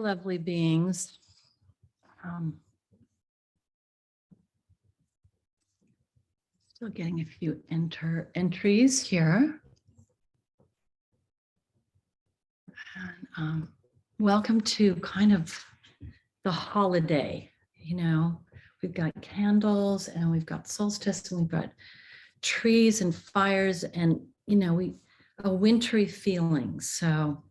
lovely beings. Still getting a few entries here. And welcome to kind of the holiday. You know, we've got candles and we've got solstice and we've got trees and fires and, you know, a wintry feeling. So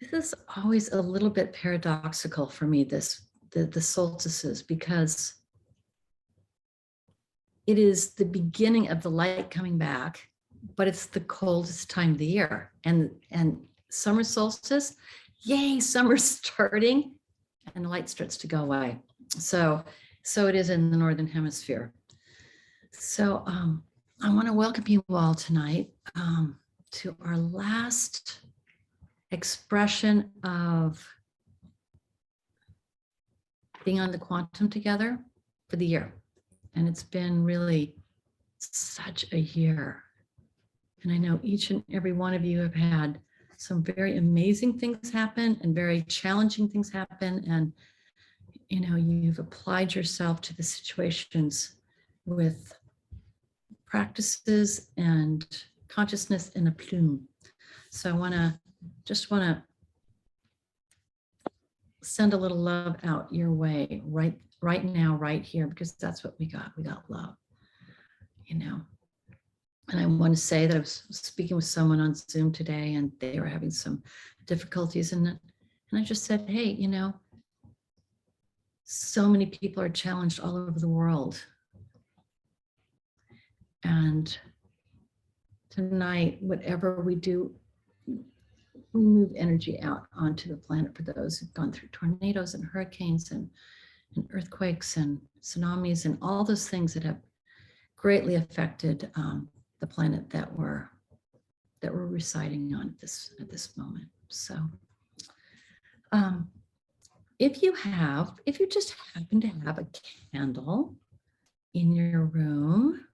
this is always a little bit paradoxical for me, the solstices, because it is the beginning of the light coming back, but it's the coldest time of the year. And summer solstice, yay, summer's starting, and the light starts to go away. So it is in the Northern Hemisphere. So I want to welcome you all tonight to our last expression of being on the quantum together for the year. And it's been really such a year. And I know each and every one of you have had some very amazing things happen and very challenging things happen. And, you know, you've applied yourself to the situations with practices and consciousness in a plume. So I want to send a little love out your way right now, right here, because that's what we got. We got love, you know. And I want to say that I was speaking with someone on Zoom today and they were having some difficulties and I just said, hey, you know, so many people are challenged all over the world. And tonight, whatever we do, we move energy out onto the planet for those who've gone through tornadoes and hurricanes and earthquakes and tsunamis and all those things that have greatly affected the planet that we're residing on at this moment. So if you just happen to have a candle in your room,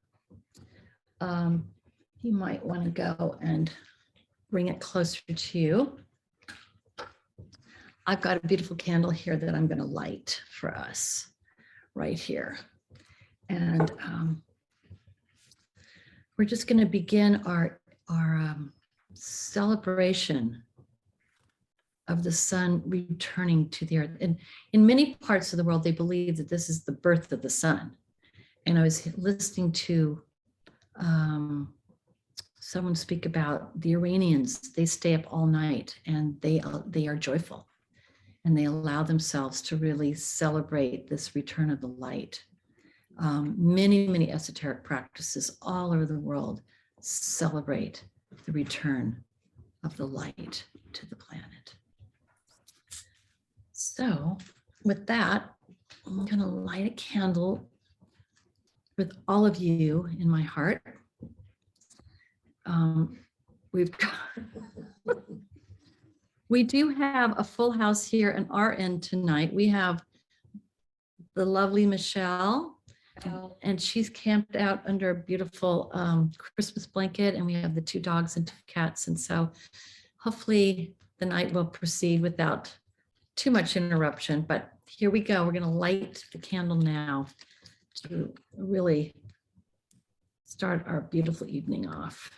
you might want to go and bring it closer to you. I've got a beautiful candle here that I'm going to light for us right here. And we're just going to begin our celebration of the sun returning to the earth. And in many parts of the world, they believe that this is the birth of the sun. And I was listening to someone speak about the Iranians. They stay up all night and they are joyful and they allow themselves to really celebrate this return of the light. Many esoteric practices all over the world celebrate the return of the light to the planet. So with that, I'm going to light a candle with all of you in my heart. We do have a full house here in our end tonight. We have the lovely Michelle, and she's camped out under a beautiful Christmas blanket, and we have the 2 dogs and 2 cats. And so hopefully the night will proceed without too much interruption, but here we go. We're going to light the candle now to really start our beautiful evening off.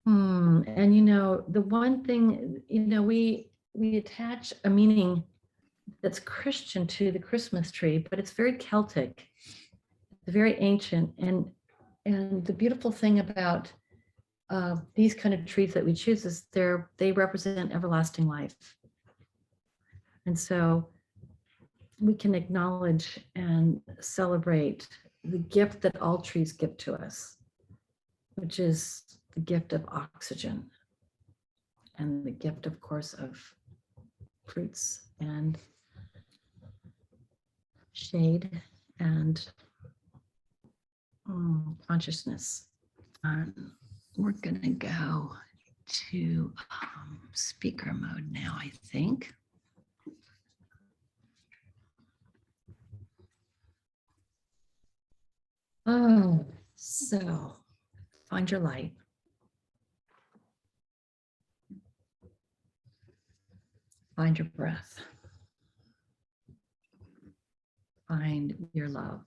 And you know, the one thing, you know, we attach a meaning that's Christian to the Christmas tree, but it's very Celtic, it's very ancient. And the beautiful thing about these kind of trees that we choose is they represent everlasting life. And so we can acknowledge and celebrate the gift that all trees give to us, which is the gift of oxygen and the gift, of course, of fruits and shade and consciousness. We're going to go to speaker mode now, I think. Oh, So find your light. Find your breath. Find your love.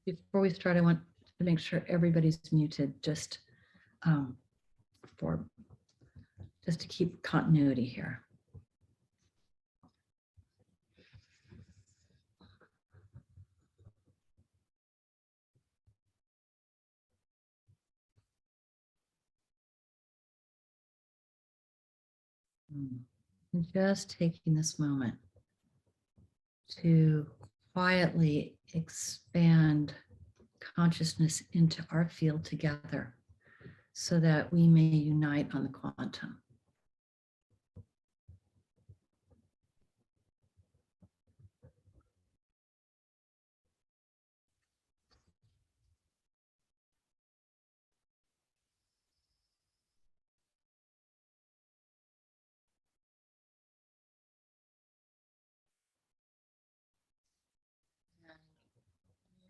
Before we start, I want to make sure everybody's muted just for just to keep continuity here. And just taking this moment to quietly expand consciousness into our field together so that we may unite on the quantum.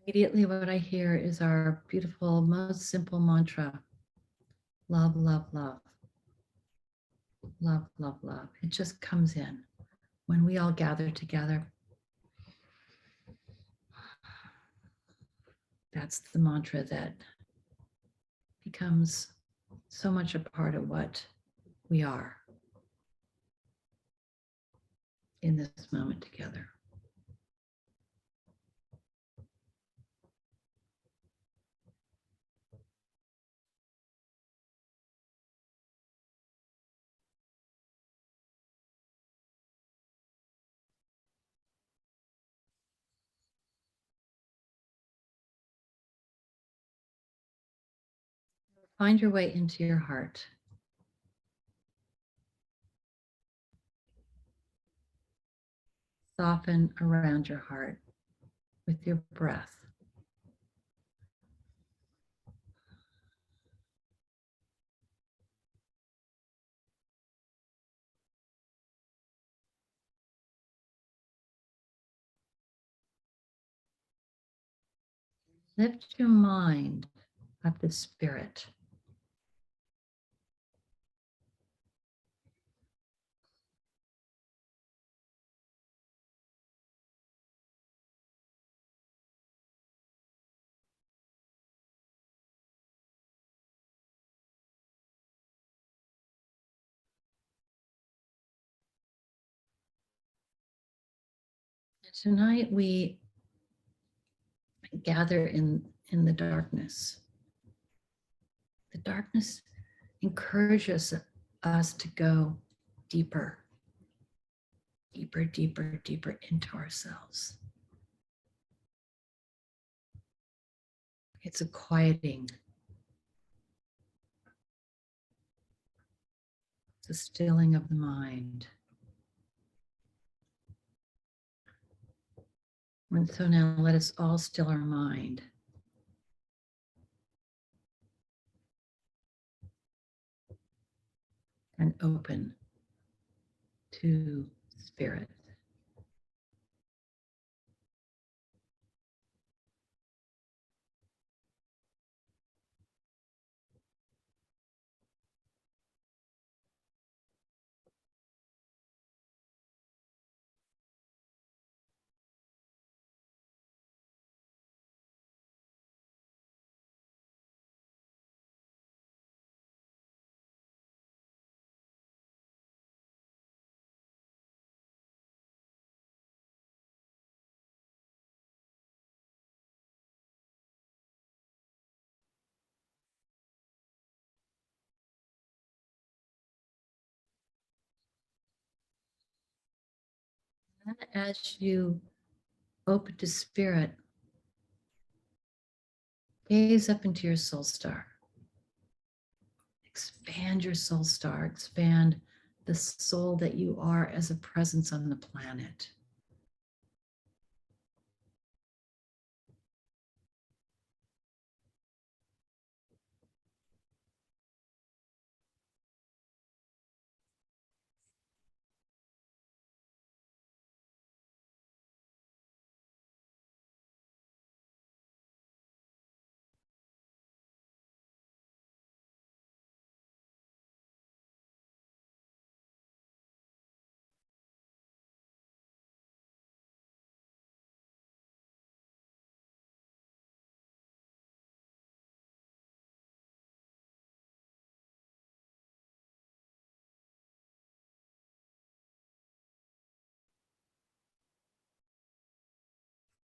Immediately, what I hear is our beautiful, most simple mantra: love, love, love. Love, love, love. It just comes in when we all gather together. That's the mantra that becomes so much a part of what we are in this moment together. Find your way into your heart. Soften around your heart with your breath. Lift your mind up the spirit. Tonight we gather in the darkness. The darkness encourages us to go deeper, deeper, deeper, deeper into ourselves. It's a quieting. It's a stilling of the mind. And so now let us all still our mind. And open to spirit. And as you open to spirit, gaze up into your soul star. Expand your soul star, expand the soul that you are as a presence on the planet.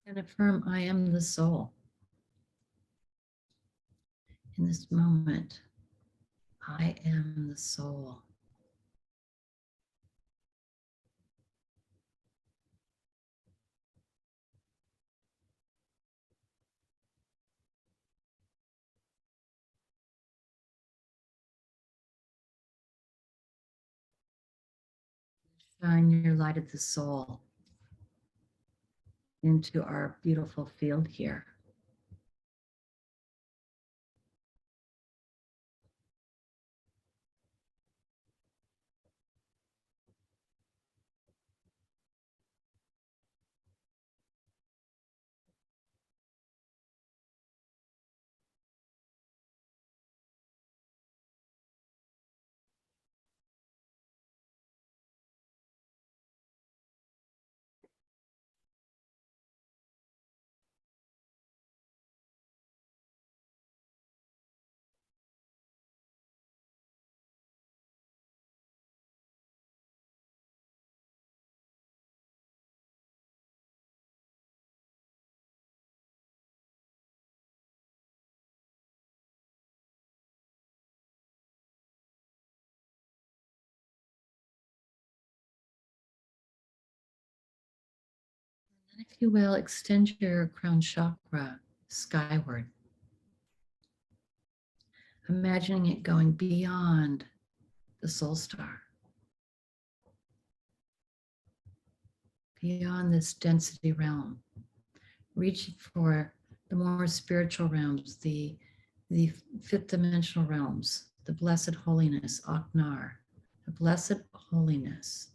And affirm, I am the soul. In this moment, I am the soul. Shine your light of the soul into our beautiful field here. And if you will, extend your crown chakra skyward, imagining it going beyond the soul star, beyond this density realm, reaching for the more spiritual realms, the fifth dimensional realms, the blessed holiness, Aknar, the blessed holiness.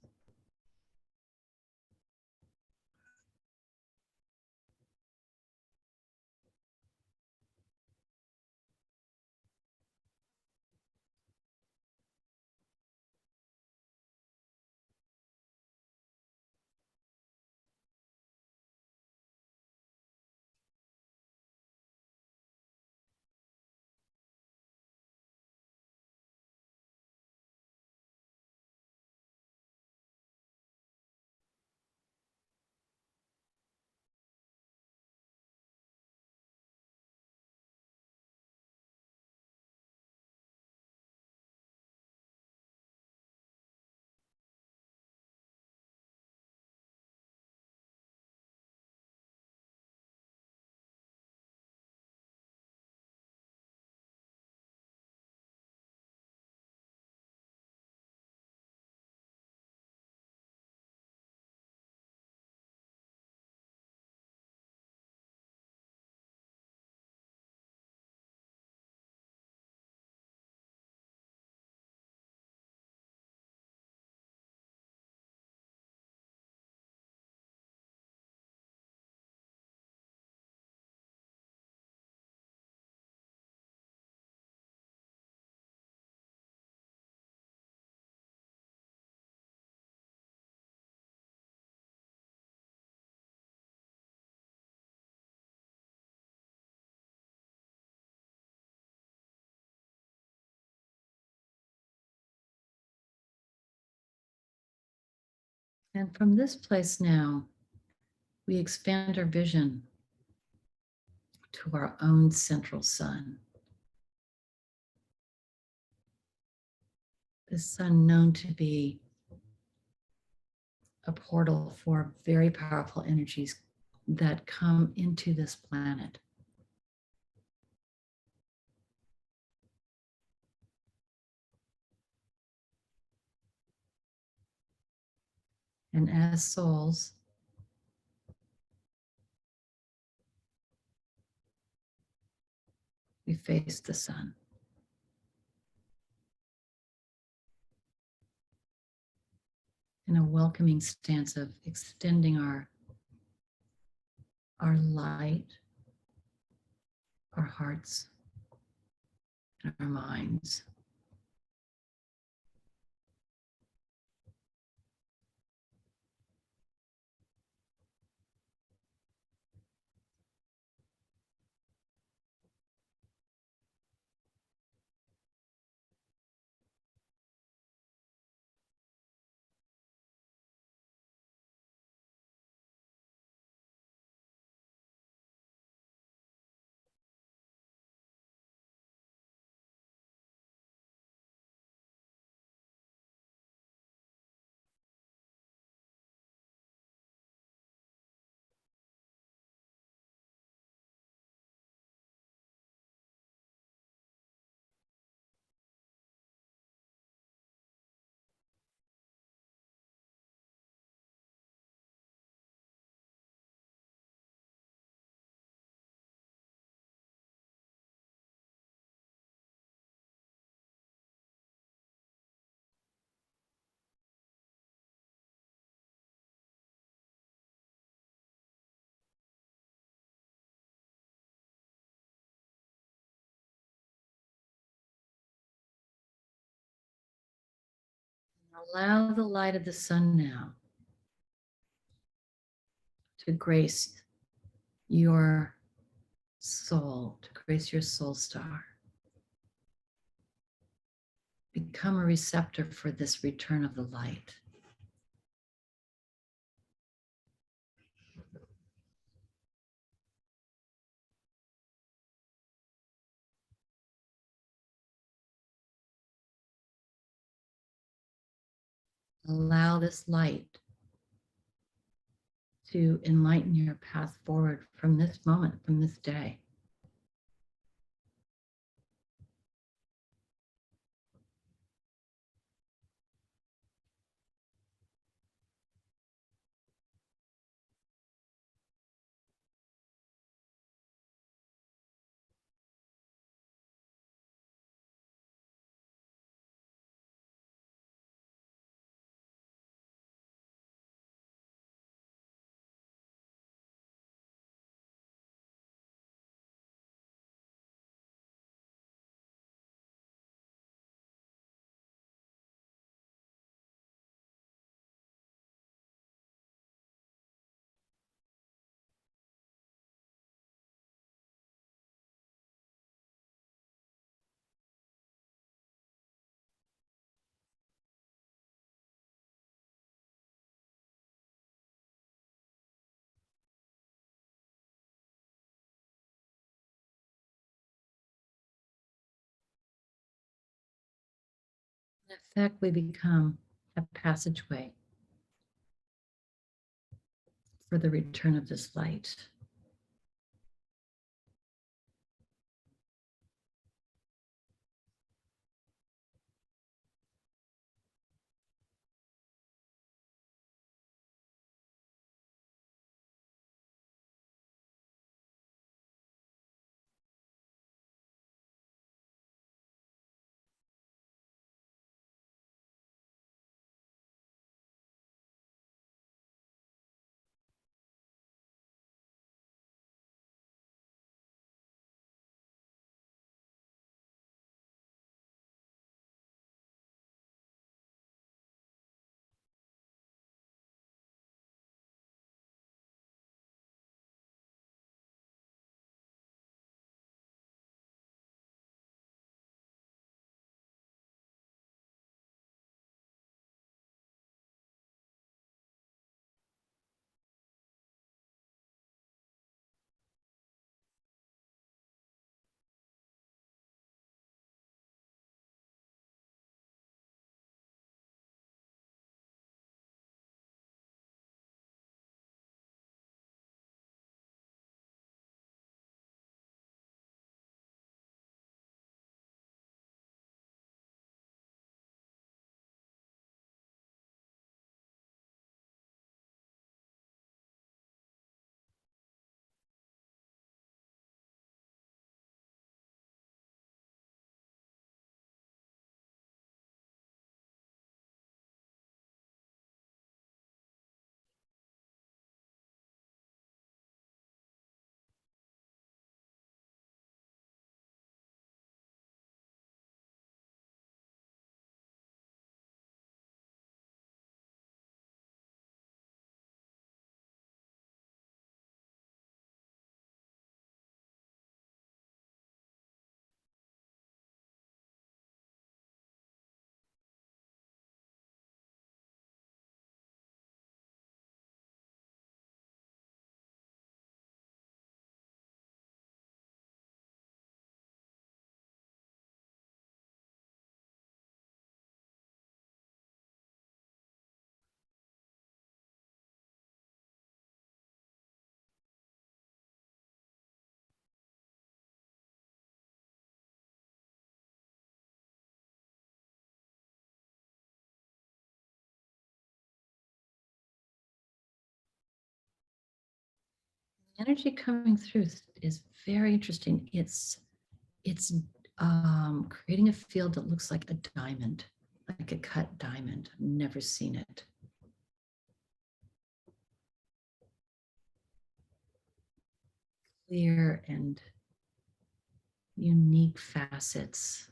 And from this place now, we expand our vision to our own central sun. The sun known to be a portal for very powerful energies that come into this planet. And as souls, we face the sun in a welcoming stance of extending our light, our hearts, and our minds. Allow the light of the sun now to grace your soul, to grace your soul star. Become a receptor for this return of the light. Allow this light to enlighten your path forward from this moment, from this day. In effect, we become a passageway for the return of this light. The energy coming through is very interesting. It's creating a field that looks like a diamond, like a cut diamond. I've never seen it. Clear and unique facets.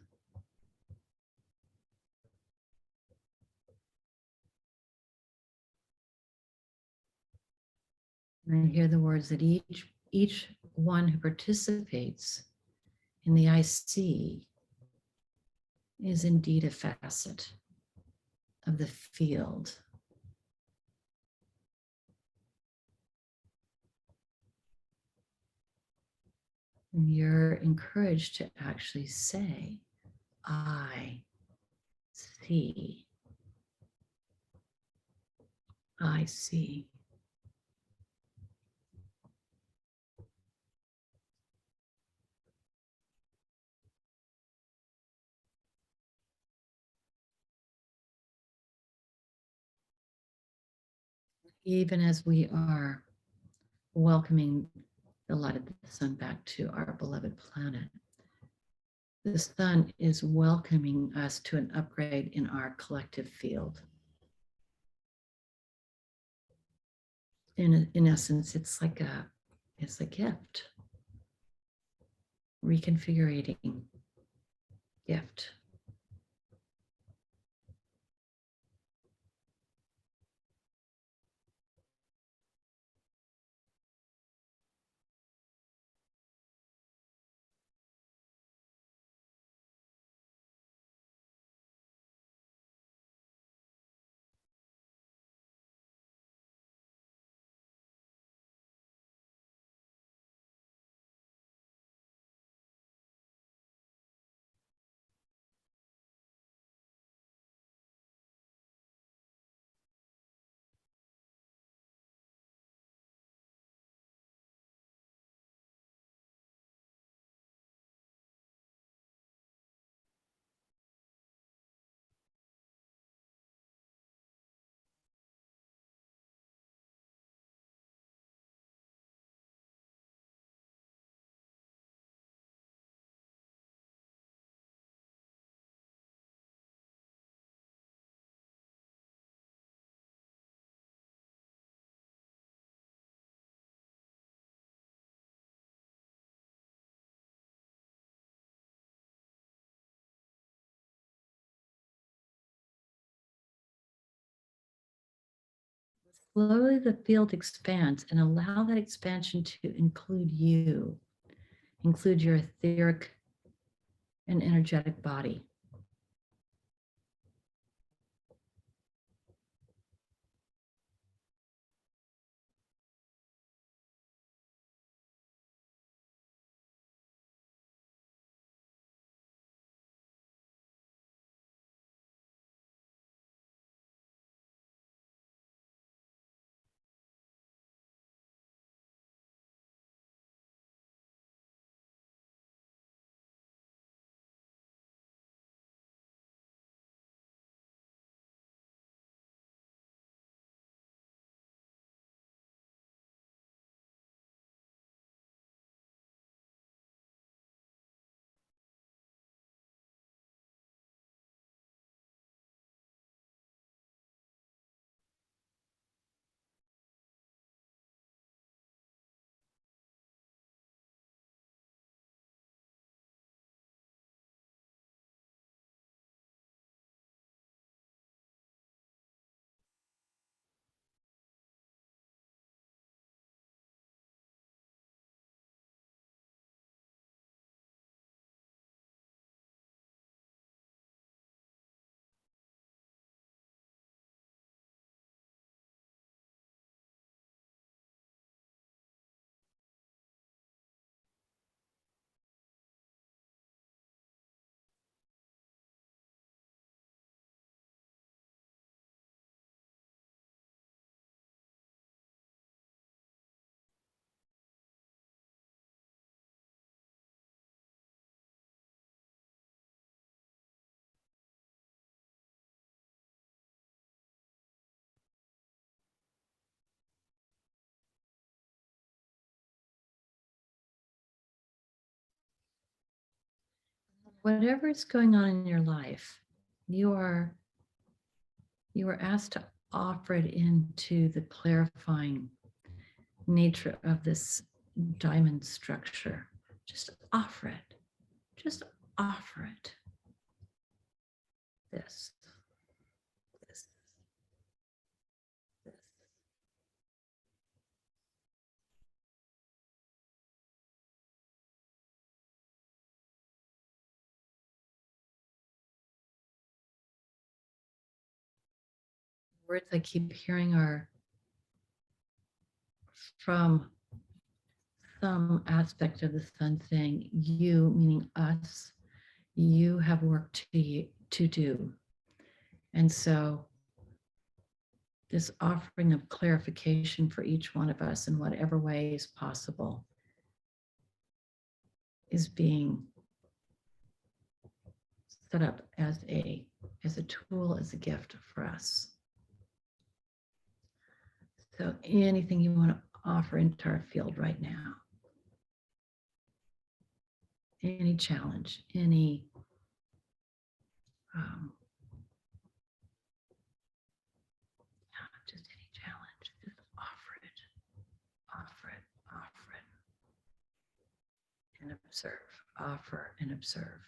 And I hear the words that each one who participates in the IC is indeed a facet of the field. And you're encouraged to actually say, I see. I see. Even as we are welcoming the light of the sun back to our beloved planet, the sun is welcoming us to an upgrade in our collective field. In essence, it's a gift, reconfigurating gift. Slowly the field expands, and allow that expansion to include you, include your etheric and energetic body. Whatever is going on in your life, you are asked to offer it into the clarifying nature of this diamond structure. Just offer it. Just offer it. This, this, this. words I keep hearing are from some aspect of the sun saying, you, meaning us, you have work to do. And so this offering of clarification for each one of us in whatever way is possible is being set up as a tool, as a gift for us. So anything you want to offer into our field right now, any challenge, any just any challenge, just offer it, offer it, offer it, and observe, offer and observe.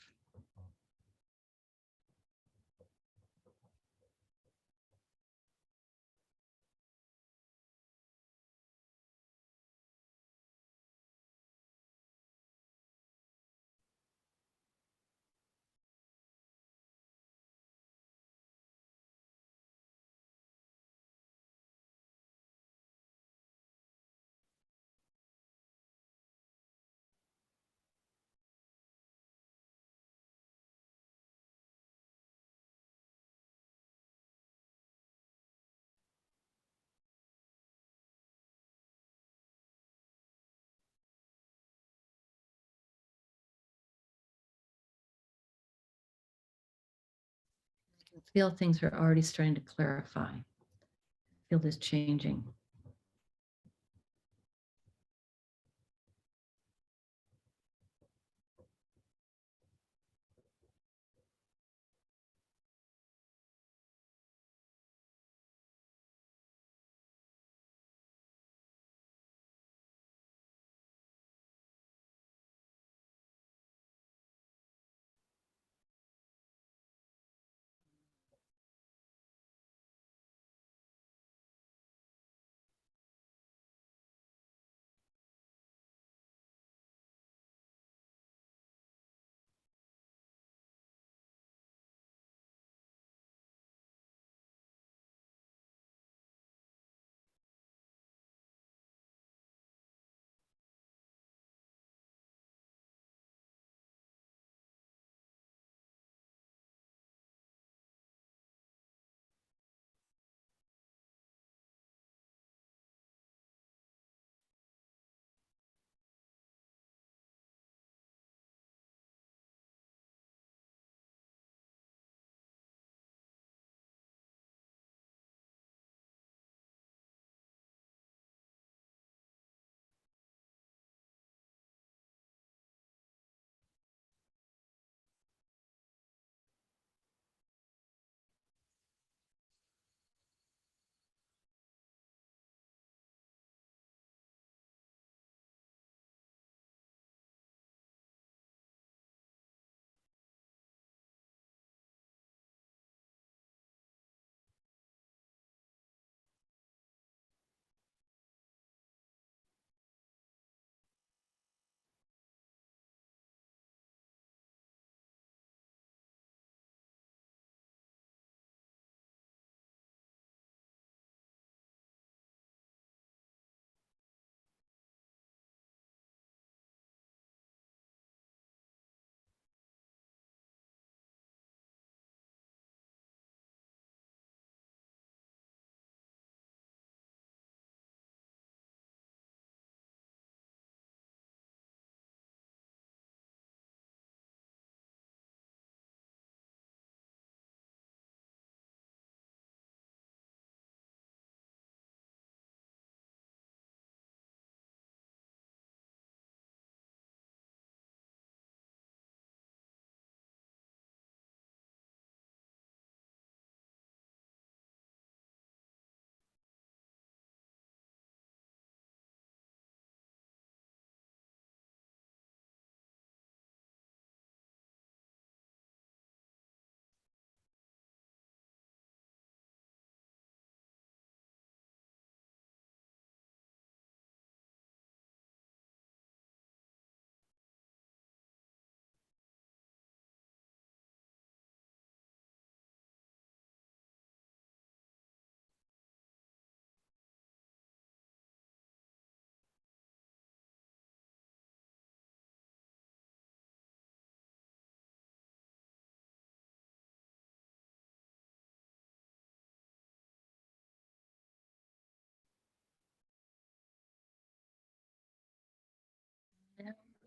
Feel things are already starting to clarify. Feel this changing.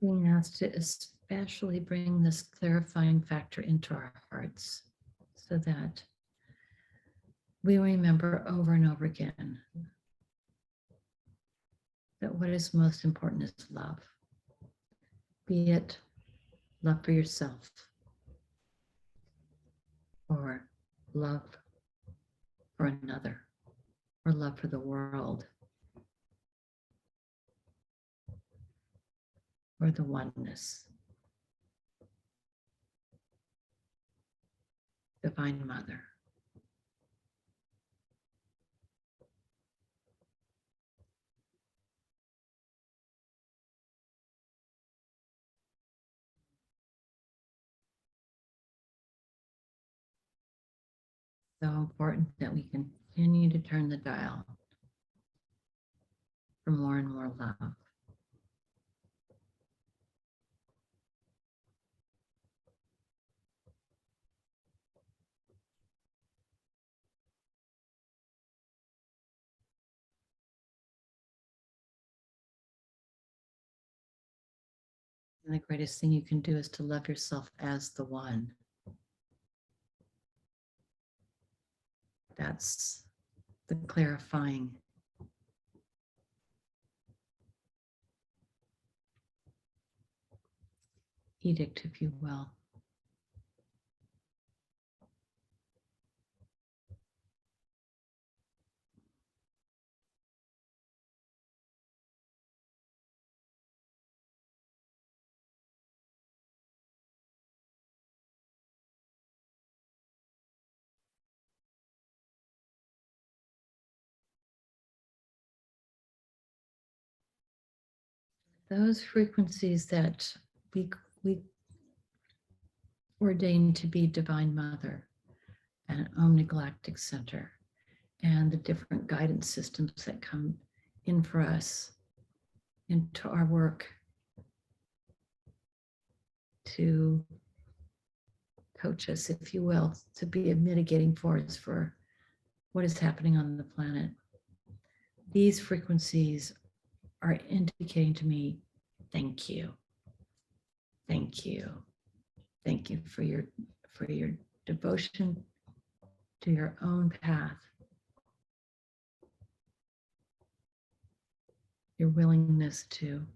being asked to especially bring this clarifying factor into our hearts so that we remember over and over again that what is most important is love, be it love for yourself or love for another or love for the world or the oneness. Divine Mother. So important that we continue to turn the dial for more and more love. And the greatest thing you can do is to love yourself as the one. That's the clarifying edict, if you will. Those frequencies that we ordained to be Divine Mother and Omni Galactic Center and the different guidance systems that come in for us into our work to coach us, if you will, to be a mitigating force for what is happening on the planet. These frequencies are indicating to me, thank you. Thank you. Thank you for your devotion to your own path, your willingness to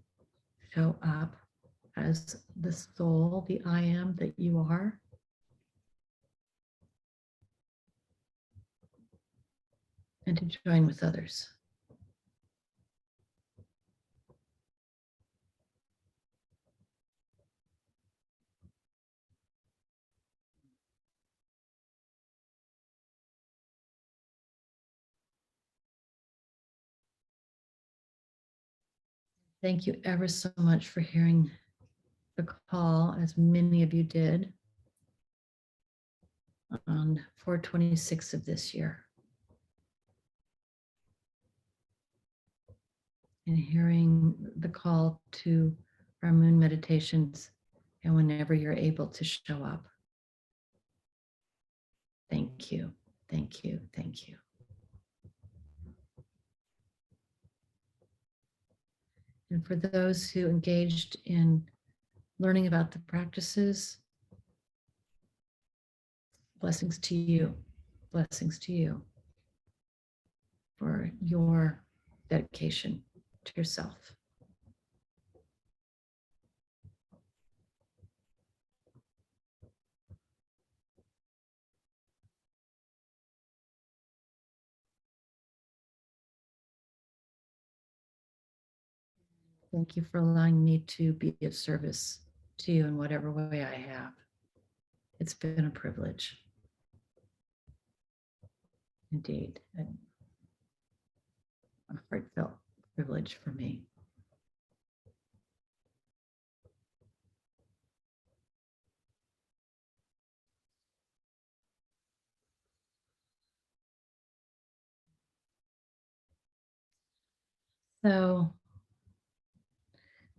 show up as the soul, the I am that you are. And to join with others. Thank you ever so much for hearing the call, as many of you did, on 4/26 of this year. And hearing the call to our moon meditations and whenever you're able to show up. Thank you, thank you, thank you. And for those who engaged in learning about the practices, blessings to you for your dedication to yourself. Thank you for allowing me to be of service to you in whatever way I have. It's been a privilege. Indeed, a heartfelt privilege for me. So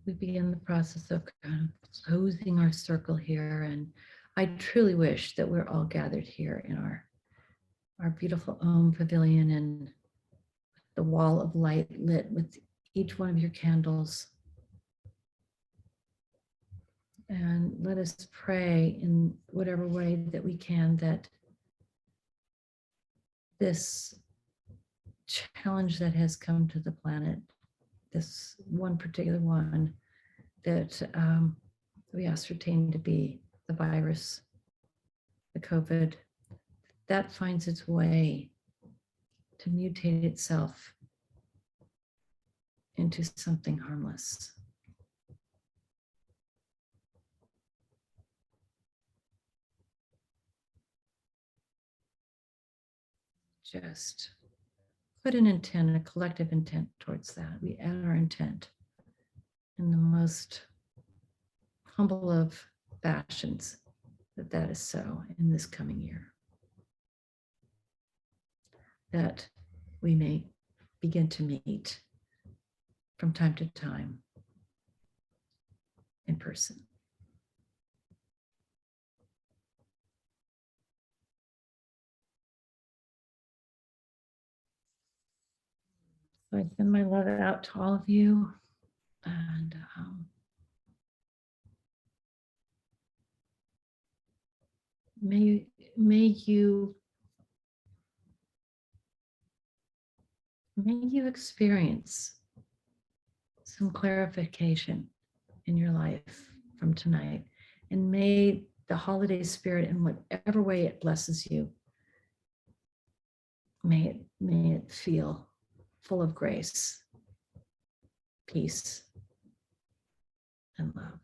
we begin the process of kind of closing our circle here. And I truly wish that we're all gathered here in our beautiful Om pavilion and the wall of light lit with each one of your candles. And let us pray in whatever way that we can that this challenge that has come to the planet, this one particular one that we ascertain to be the virus, the COVID, that finds its way to mutate itself into something harmless. Just put an intent, a collective intent towards that. We add our intent in the most humble of fashions that that is so in this coming year. That we may begin to meet from time to time in person. So I send my love out to all of you, and may you experience some clarification in your life from tonight, and may the holiday spirit, in whatever way it blesses you, may it feel full of grace, peace, and love.